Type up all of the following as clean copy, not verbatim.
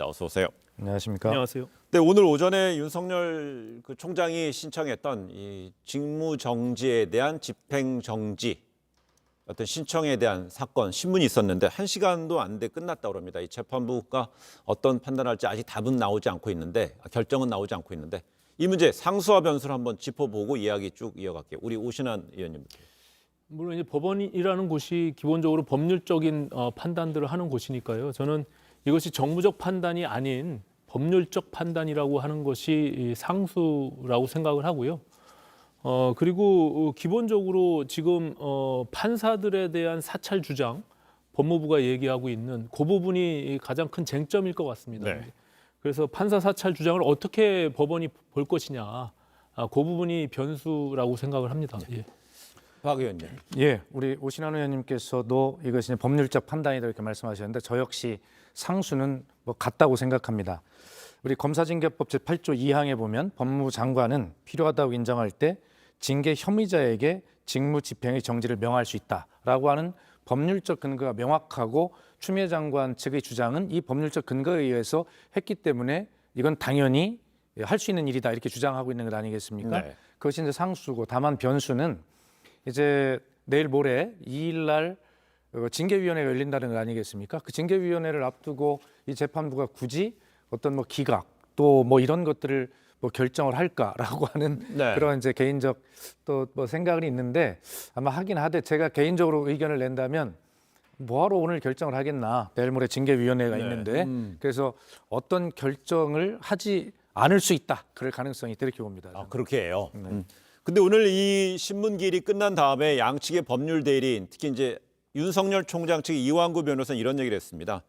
어서 오세요. 안녕하십니까? 안녕하세요. 네, 오늘 오전에 윤석열 총장이 신청했던 이 직무정지에 대한 집행정지 어떤 신청에 대한 사건 신문이 있었는데 1시간도 안 돼 끝났다고 합니다. 이 재판부가 어떤 판단할지 아직 답은 나오지 않고 있는데 결정은 나오지 않고 있는데 이 문제 상수와 변수를 한번 짚어보고 이야기 쭉 이어갈게요. 우리 오신환 의원님. 물론 이제 법원이라는 곳이 기본적으로 법률적인 판단들을 하는 곳이니까요. 저는 이것이 정무적 판단이 아닌 법률적 판단이라고 하는 것이 상수라고 생각을 하고요. 그리고 기본적으로 지금 판사들에 대한 사찰 주장, 법무부가 얘기하고 있는 그 부분이 가장 큰 쟁점일 것 같습니다. 네. 그래서 판사 사찰 주장을 어떻게 법원이 볼 것이냐, 그 부분이 변수라고 생각을 합니다. 예. 박 의원님. 예, 우리 오신환 의원님께서도 이것이 법률적 판단이다 이렇게 말씀하셨는데 저 역시 상수는 뭐 같다고 생각합니다. 우리 검사징계법 제8조 2항에 보면 법무부 장관은 필요하다고 인정할 때 징계 혐의자에게 직무 집행의 정지를 명할 수 있다라고 하는 법률적 근거가 명확하고 추미애 장관 측의 주장은 이 법률적 근거에 의해서 했기 때문에 이건 당연히 할 수 있는 일이다 이렇게 주장하고 있는 것 아니겠습니까? 네. 그것이 이제 상수고 다만 변수는 이제 내일 모레 2일 날 징계위원회가 열린다는 거 아니겠습니까? 그 징계위원회를 앞두고 이 재판부가 굳이 어떤 뭐 기각 또 뭐 이런 것들을 뭐 결정을 할까라고 하는 네. 그런 이제 개인적 또 뭐 생각은 있는데 아마 하긴 하되 제가 개인적으로 의견을 낸다면 뭐하러 오늘 결정을 하겠나 내일 모레 징계위원회가 네. 있는데 그래서 어떤 결정을 하지 않을 수 있다 그럴 가능성이 있다 이렇게 봅니다. 아, 그렇게 해요. 근데 오늘 이 신문 기일이 끝난 다음에 양측의 법률 대리인, 특히 이제 윤석열 총장 측 이완구 변호사는 이런 얘기를 했습니다.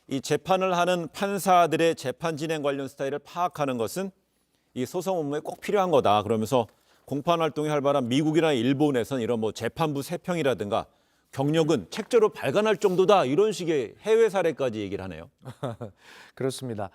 이 재판을 하는 판사들의 재판 진행 관련 스타일을 파악하는 것은 이 소송 업무에 꼭 필요한 거다. 그러면서 공판 활동이 활발한 미국이나 일본에선 이런 뭐 재판부 세평이라든가 경력은 책자로 발간할 정도다. 이런 식의 해외 사례까지 얘기를 하네요. 그렇습니다.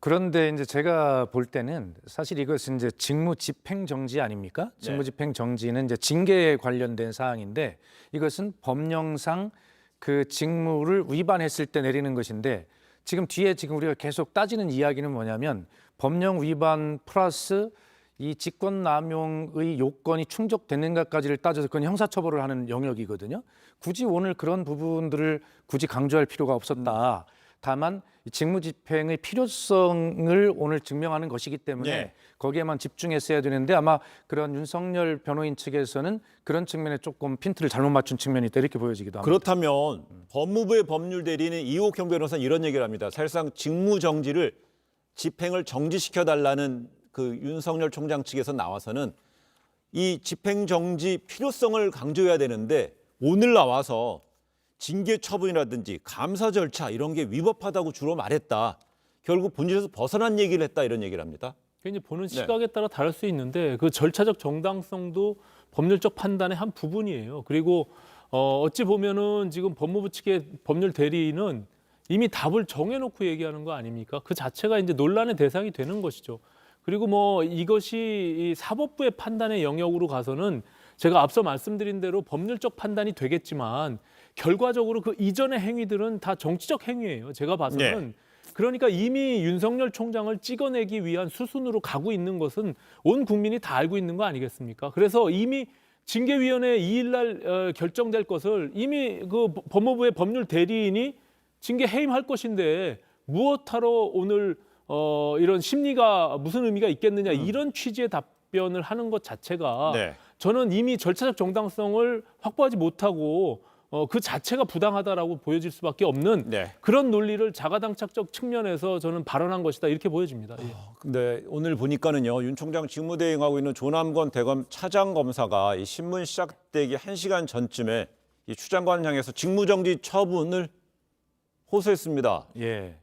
그런데 이제 제가 볼 때는 사실 이것은 이제 직무 집행 정지 아닙니까? 직무 집행 정지는 이제 징계에 관련된 사항인데 이것은 법령상 그 직무를 위반했을 때 내리는 것인데 지금 뒤에 지금 우리가 계속 따지는 이야기는 뭐냐면 법령 위반 플러스 이 직권남용의 요건이 충족되는가까지를 따져서 그건 형사처벌을 하는 영역이거든요. 굳이 오늘 그런 부분들을 굳이 강조할 필요가 없었다. 다만 직무집행의 필요성을 오늘 증명하는 것이기 때문에 네. 거기에만 집중했어야 되는데 아마 그런 윤석열 변호인 측에서는 그런 측면에 조금 핀트를 잘못 맞춘 측면이 있다 이렇게 보여지기도 합니다. 그렇다면 법무부의 법률 대리인 이옥형 변호사는 이런 얘기를 합니다. 사실상 직무정지를 집행을 정지시켜달라는 그 윤석열 총장 측에서 나와서는 이 집행정지 필요성을 강조해야 되는데 오늘 나와서 징계 처분이라든지 감사 절차 이런 게 위법하다고 주로 말했다. 결국 본질에서 벗어난 얘기를 했다 이런 얘기를 합니다. 이제 보는 시각에 따라 다를 수 있는데 그 절차적 정당성도 법률적 판단의 한 부분이에요. 그리고 어찌 보면은 지금 법무부 측의 법률 대리인은 이미 답을 정해놓고 얘기하는 거 아닙니까? 그 자체가 이제 논란의 대상이 되는 것이죠. 그리고 뭐 이것이 이 사법부의 판단의 영역으로 가서는 제가 앞서 말씀드린 대로 법률적 판단이 되겠지만 결과적으로 그 이전의 행위들은 다 정치적 행위예요. 제가 봐서는. 그러니까 이미 윤석열 총장을 찍어내기 위한 수순으로 가고 있는 것은 온 국민이 다 알고 있는 거 아니겠습니까? 그래서 이미 징계위원회 2일 날 결정될 것을 이미 그 법무부의 법률 대리인이 징계 해임할 것인데 무엇하러 오늘 이런 심리가 무슨 의미가 있겠느냐 이런 취지의 답변을 하는 것 자체가 네. 저는 이미 절차적 정당성을 확보하지 못하고 그 자체가 부당하다라고 보여질 수밖에 없는 네. 그런 논리를 자가당착적 측면에서 저는 발언한 것이다 이렇게 보여집니다. 예. 근데 오늘 보니까는요. 윤 총장 직무대행하고 있는 조남권 대검 차장검사가 이 신문 시작되기 1시간 전쯤에 이 추 장관을 향해서 직무정지 처분을 호소했습니다. 예.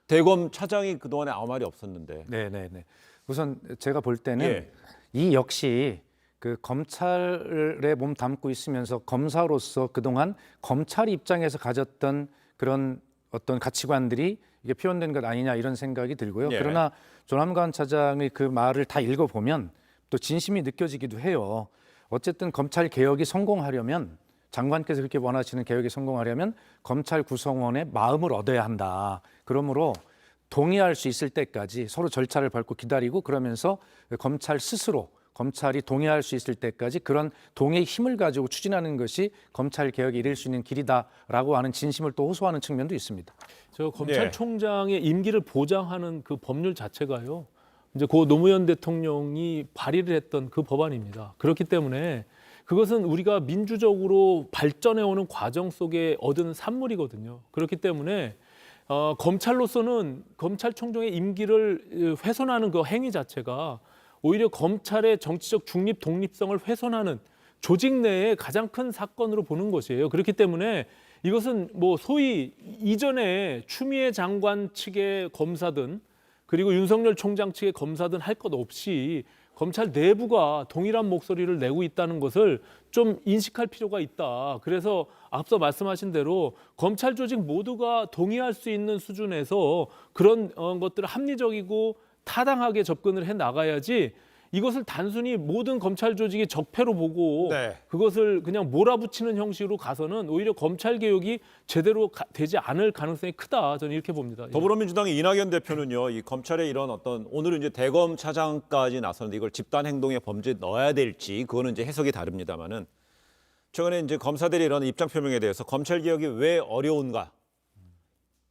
대검 차장이 그동안에 아무 말이 없었는데. 네네네. 우선 제가 볼 때는 예. 이 역시 그 검찰에 몸 담고 있으면서 검사로서 그동안 검찰 입장에서 가졌던 그런 어떤 가치관들이 이게 표현된 것 아니냐 이런 생각이 들고요. 예. 그러나 조남관 차장의 그 말을 다 읽어보면 또 진심이 느껴지기도 해요. 어쨌든 검찰 개혁이 성공하려면 장관께서 그렇게 원하시는 개혁이 성공하려면 검찰 구성원의 마음을 얻어야 한다. 그러므로 동의할 수 있을 때까지 서로 절차를 밟고 기다리고 그러면서 검찰 스스로 검찰이 동의할 수 있을 때까지 그런 동의의 힘을 가지고 추진하는 것이 검찰 개혁에 이를 수 있는 길이다라고 하는 진심을 또 호소하는 측면도 있습니다. 저 검찰총장의 임기를 보장하는 그 법률 자체가요. 이제 고 노무현 대통령이 발의를 했던 그 법안입니다. 그렇기 때문에 그것은 우리가 민주적으로 발전해오는 과정 속에 얻은 산물이거든요. 그렇기 때문에 검찰로서는 검찰총장의 임기를 훼손하는 그 행위 자체가 오히려 검찰의 정치적 중립, 독립성을 훼손하는 조직 내의 가장 큰 사건으로 보는 것이에요. 그렇기 때문에 이것은 뭐 소위 이전에 추미애 장관 측의 검사든 그리고 윤석열 총장 측의 검사든 할 것 없이 검찰 내부가 동일한 목소리를 내고 있다는 것을 좀 인식할 필요가 있다. 그래서 앞서 말씀하신 대로 검찰 조직 모두가 동의할 수 있는 수준에서 그런 것들을 합리적이고 타당하게 접근을 해 나가야지 이것을 단순히 모든 검찰 조직이 적폐로 보고 네. 그것을 그냥 몰아붙이는 형식으로 가서는 오히려 검찰 개혁이 제대로 되지 않을 가능성이 크다. 저는 이렇게 봅니다. 더불어민주당의 이낙연 대표는요, 이 검찰의 이런 오늘은 이제 대검 차장까지 나섰는데 이걸 집단 행동의 범죄에 넣어야 될지 그거는 이제 해석이 다릅니다만은 최근에 이제 검사들이 이런 입장 표명에 대해서 검찰 개혁이 왜 어려운가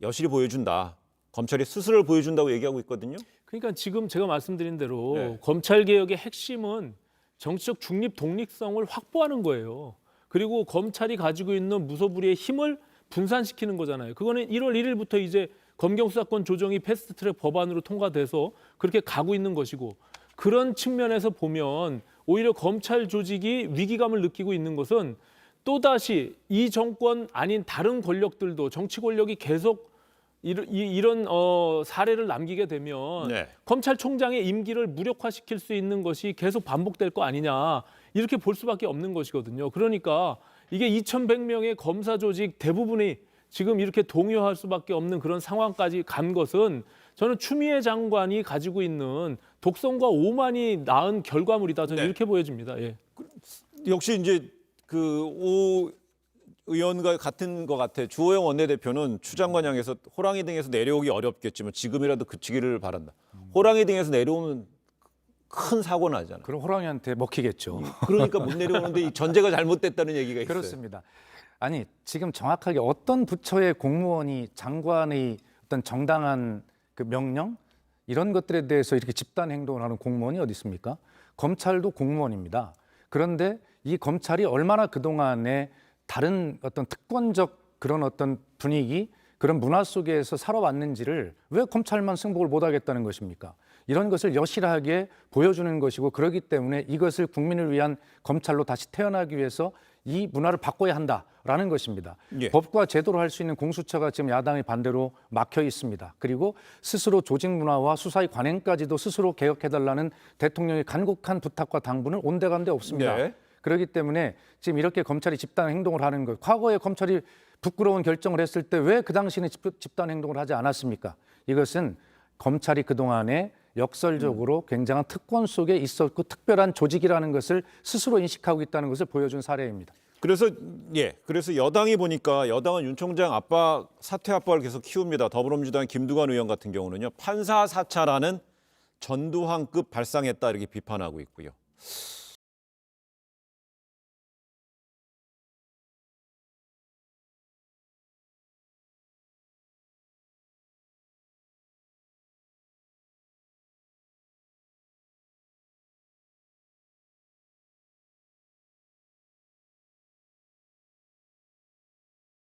여실히 보여준다. 검찰이 스스로를 보여준다고 얘기하고 있거든요. 그러니까 지금 제가 말씀드린 대로 네. 검찰 개혁의 핵심은 정치적 중립 독립성을 확보하는 거예요. 그리고 검찰이 가지고 있는 무소불위의 힘을 분산시키는 거잖아요. 그거는 1월 1일부터 이제 검경수사권 조정이 패스트트랙 법안으로 통과돼서 그렇게 가고 있는 것이고 그런 측면에서 보면 오히려 검찰 조직이 위기감을 느끼고 있는 것은 또다시 이 정권 아닌 다른 권력들도 정치 권력이 계속 이런 사례를 남기게 되면 네. 검찰총장의 임기를 무력화시킬 수 있는 것이 계속 반복될 거 아니냐 이렇게 볼 수밖에 없는 것이거든요. 그러니까 이게 2,100명의 검사 조직 대부분이 지금 이렇게 동요할 수밖에 없는 그런 상황까지 간 것은 저는 추미애 장관이 가지고 있는 독선과 오만이 낳은 결과물이다. 저는 네. 이렇게 보여집니다. 예. 역시 이제 오 의원과 같은 것 같아. 주호영 원내대표는 추 장관 향해서 호랑이 등에서 내려오기 어렵겠지만 지금이라도 그치기를 바란다. 호랑이 등에서 내려오면 큰 사고 나잖아요. 그럼 호랑이한테 먹히겠죠. 그러니까 못 내려오는데 이 전제가 잘못됐다는 얘기가 있어요. 그렇습니다. 아니 지금 정확하게 어떤 부처의 공무원이 장관의 어떤 정당한 그 명령 이런 것들에 대해서 이렇게 집단 행동을 하는 공무원이 어디 있습니까? 검찰도 공무원입니다. 그런데 이 검찰이 얼마나 그동안에 다른 어떤 특권적 그런 어떤 분위기 그런 문화 속에서 살아왔는지를 왜 검찰만 승복을 못하겠다는 것입니까? 이런 것을 여실하게 보여주는 것이고 그렇기 때문에 이것을 국민을 위한 검찰로 다시 태어나기 위해서 이 문화를 바꿔야 한다라는 것입니다. 예. 법과 제도로 할 수 있는 공수처가 지금 야당의 반대로 막혀 있습니다. 그리고 스스로 조직 문화와 수사의 관행까지도 스스로 개혁해달라는 대통령의 간곡한 부탁과 당부는 온데간데 없습니다. 네. 그렇기 때문에 지금 이렇게 검찰이 집단 행동을 하는 것, 과거에 검찰이 부끄러운 결정을 했을 때 왜 그 당시에는 집단 행동을 하지 않았습니까? 이것은 검찰이 그동안에 역설적으로 굉장한 특권 속에 있었고 특별한 조직이라는 것을 스스로 인식하고 있다는 것을 보여준 사례입니다. 그래서 여당이 보니까 여당은 윤 총장 사퇴 압박을 계속 키웁니다. 더불어민주당 김두관 의원 같은 경우는요. 판사 사찰하는 전두환급 발상했다 이렇게 비판하고 있고요.